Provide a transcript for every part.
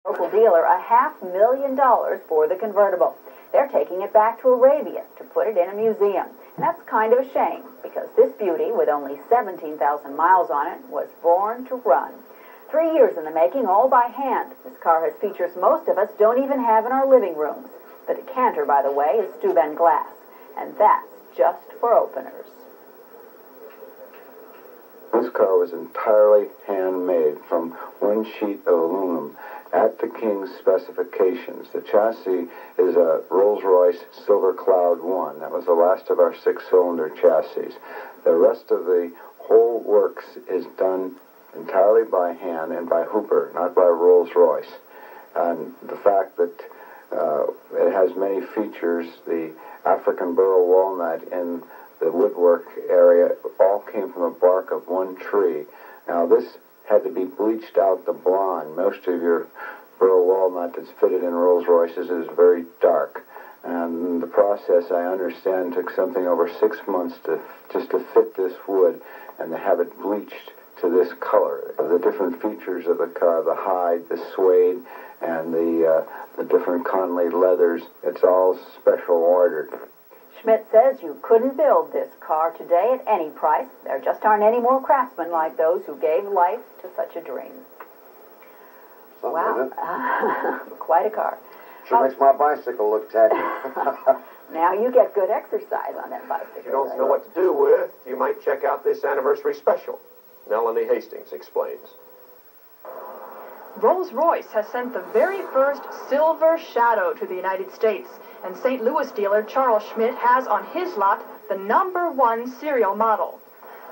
Local dealer $500,000 for the convertible. They're taking it back to Arabia to put it in a museum. And that's kind of a shame, because this beauty, with only 17,000 miles on it, was born to run. 3 years in the making, all by hand. This car has features most of us don't even have in our living rooms. The decanter, by the way, is Steuben glass, and that's just for openers. This car was entirely handmade from one sheet of aluminum at the King's specifications. The chassis is a Rolls-Royce Silver Cloud 1. That was the last of our six-cylinder chassis. The rest of the whole works is done entirely by hand and by Hooper, not by Rolls-Royce. And the fact that it has many features, the African burl walnut in the woodwork area, all came from the bark of one tree. Now this had to be bleached out the blonde. Most of your burl walnut that's fitted in Rolls Royces is very dark. And the process, I understand, took something over 6 months just to fit this wood and to have it bleached to this color. The different features of the car, the hide, the suede, and the different Conley leathers, it's all special ordered. Schmidt says you couldn't build this car today at any price. There just aren't any more craftsmen like those who gave life to such a dream. Wow. Quite a car. Sure makes my bicycle look tacky. Now you get good exercise on that bicycle. If you don't know what to do with, you might check out this anniversary special. Melanie Hastings explains. Rolls-Royce has sent the very first Silver Shadow to the United States, and St. Louis dealer Charles Schmidt has on his lot the #1 serial model.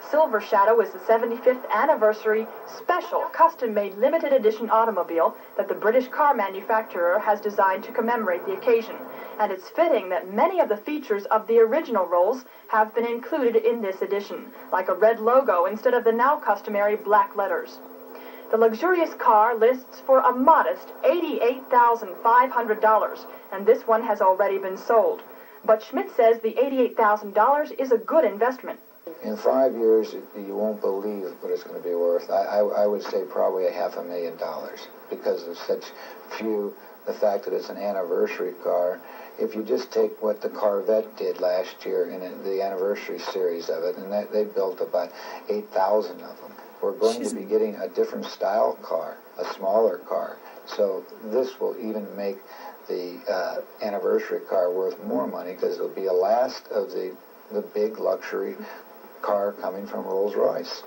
Silver Shadow is the 75th anniversary special custom-made limited edition automobile that the British car manufacturer has designed to commemorate the occasion, and it's fitting that many of the features of the original Rolls have been included in this edition, like a red logo instead of the now customary black letters. The luxurious car lists for a modest $88,500, and this one has already been sold. But Schmidt says the $88,000 is a good investment. In 5 years, you won't believe what it's going to be worth. I would say probably $500,000 because of such few, the fact that it's an anniversary car. If you just take what the Corvette did last year in the anniversary series of it, and they built about 8,000 of them. We're going to be getting a different style car, a smaller car. So this will even make the anniversary car worth more money because it'll be a last of the big luxury car coming from Rolls-Royce.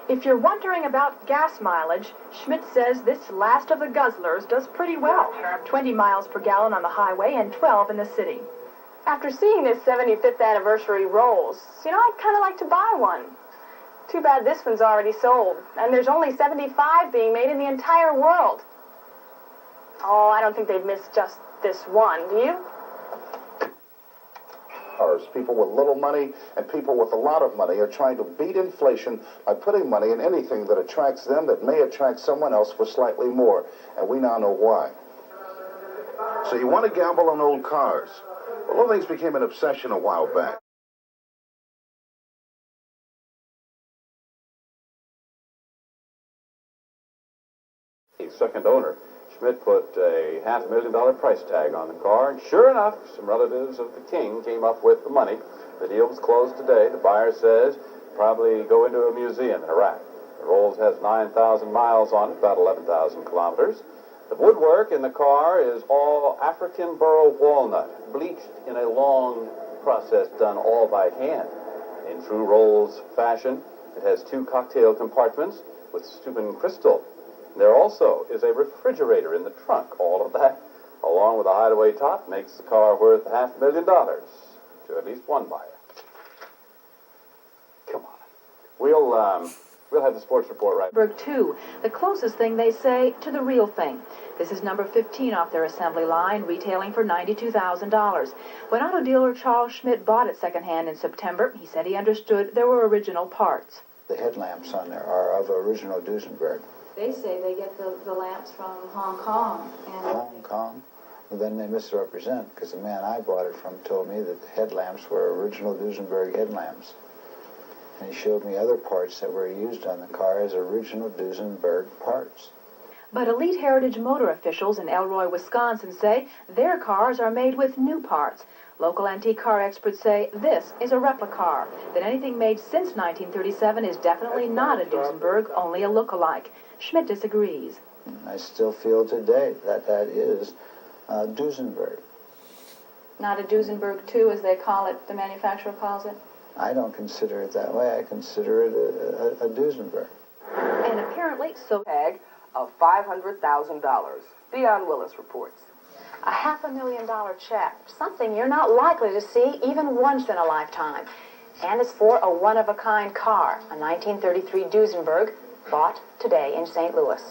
If you're wondering about gas mileage, Schmidt says this last of the guzzlers does pretty well. 20 miles per gallon on the highway and 12 in the city. After seeing this 75th anniversary Rolls, I'd kind of like to buy one. Too bad this one's already sold, and there's only 75 being made in the entire world. Oh, I don't think they'd miss just this one, do you? People with little money and people with a lot of money are trying to beat inflation by putting money in anything that attracts them that may attract someone else for slightly more, and we now know why. So you want to gamble on old cars? Well, those things became an obsession a while back. Second owner, Schmidt put a $500,000 price tag on the car, and sure enough, some relatives of the king came up with the money. The deal was closed today. The buyer says probably go into a museum in Iraq. The Rolls has 9,000 miles on it, about 11,000 kilometers. The woodwork in the car is all African burl walnut, bleached in a long process done all by hand. In true Rolls fashion, it has 2 cocktail compartments with Steuben crystal. There also is a refrigerator in the trunk. All of that, along with a hideaway top, makes the car worth $500,000 to at least one buyer. Come on. We'll have the sports report right. 2, the closest thing, they say, to the real thing. This is number 15 off their assembly line, retailing for $92,000. When auto dealer Charles Schmidt bought it secondhand in September, he said he understood there were original parts. The headlamps on there are of original Duesenberg. They say they get the lamps from Hong Kong. Hong Kong? Well, then they misrepresent, because the man I bought it from told me that the headlamps were original Duesenberg headlamps. And he showed me other parts that were used on the car as original Duesenberg parts. But Elite Heritage Motor officials in Elroy, Wisconsin say their cars are made with new parts. Local antique car experts say this is a replica car, that anything made since 1937 is definitely not a Duesenberg, only a look-alike. Schmidt disagrees. I still feel today that that is Duesenberg. Not a Duesenberg 2, as they call it, the manufacturer calls it? I don't consider it that way. I consider it a Duesenberg. And apparently, so tag of $500,000. Dion Willis reports. A $500,000 check, something you're not likely to see even once in a lifetime. And it's for a one-of-a-kind car, a 1933 Duesenberg, bought today in St. Louis.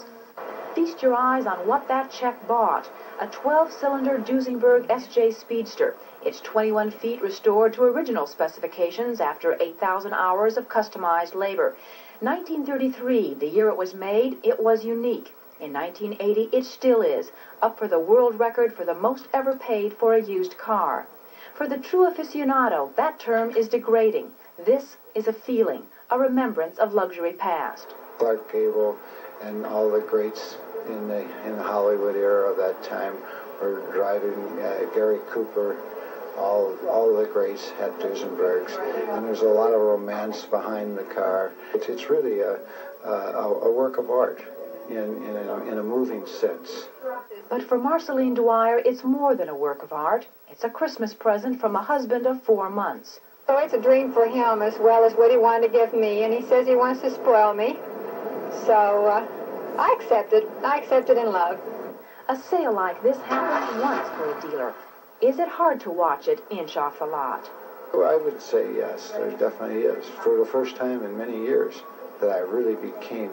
feast your eyes on what that check bought. A 12-cylinder Duesenberg SJ Speedster. It's 21 feet restored to original specifications after 8,000 hours of customized labor. 1933, the year it was made, it was unique. In 1980, it still is, up for the world record for the most ever paid for a used car. For the true aficionado, that term is degrading. This is a feeling, a remembrance of luxury past. Clark Gable and all the greats in the Hollywood era of that time were driving. Gary Cooper, all the greats had Duesenbergs, and there's a lot of romance behind the car. It's really a work of art in a moving sense. But for Marceline Dwyer, it's more than a work of art. It's a Christmas present from a husband of 4 months. So it's a dream for him as well as what he wanted to give me, and he says he wants to spoil me. So I accept it. I accept it in love. A sale like this happens once for a dealer. Is it hard to watch it inch off the lot? Well, I would say yes, there definitely is. For the first time in many years that I really became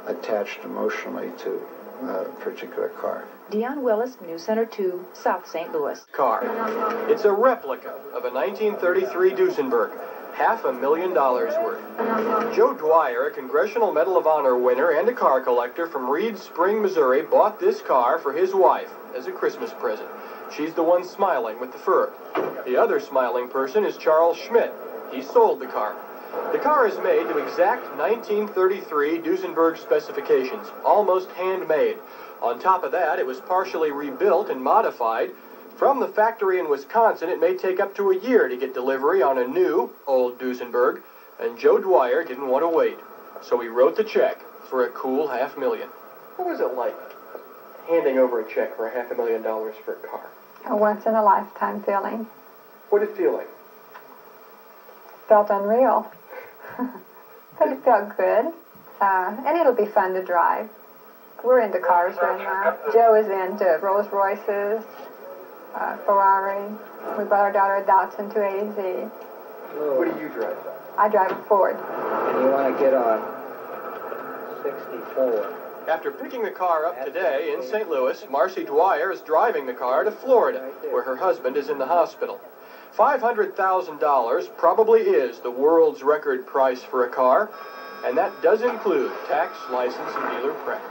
attached emotionally to a particular car. Dion Willis, News Center 2, South St. Louis. Car. It's a replica of a 1933 Duesenberg, $500,000 worth. Joe Dwyer, a Congressional Medal of Honor winner and a car collector from Reed Spring, Missouri, bought this car for his wife as a Christmas present. She's the one smiling with the fur. The other smiling person is Charles Schmidt. He sold the car. The car is made to exact 1933 Duesenberg specifications, almost handmade. On top of that, it was partially rebuilt and modified. From the factory in Wisconsin, it may take up to a year to get delivery on a new, old Duesenberg, and Joe Dwyer didn't want to wait. So he wrote the check for a cool $500,000. What was it like handing over a check for $500,000 for a car? A once-in-a-lifetime feeling. What did it feel like? Felt unreal. But it felt good. And it'll be fun to drive. We're into cars right now. Joe is into Rolls Royces, Ferrari. We bought our daughter a Datsun 280Z. What do you drive? I drive a Ford. And you want to get on 64. After picking the car up today in St. Louis, Marcy Dwyer is driving the car to Florida, where her husband is in the hospital. $500,000 probably is the world's record price for a car, and that does include tax, license, and dealer prep.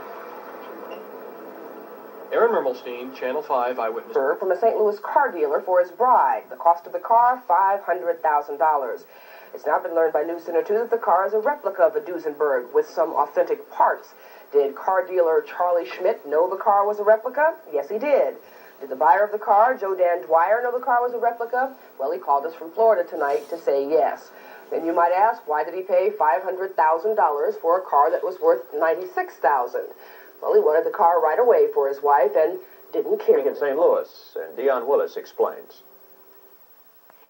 Aaron Mermelstein, Channel 5 Eyewitness. From a St. Louis car dealer for his bride. The cost of the car, $500,000. It's now been learned by News Center 2 that the car is a replica of a Duesenberg with some authentic parts. Did car dealer Charlie Schmidt know the car was a replica? Yes, he did. Did the buyer of the car, Joe Dan Dwyer, know the car was a replica? Well, he called us from Florida tonight to say yes. Then you might ask, why did he pay $500,000 for a car that was worth $96,000? Well, he wanted the car right away for his wife and didn't care. In St. Louis, and Dion Willis explains.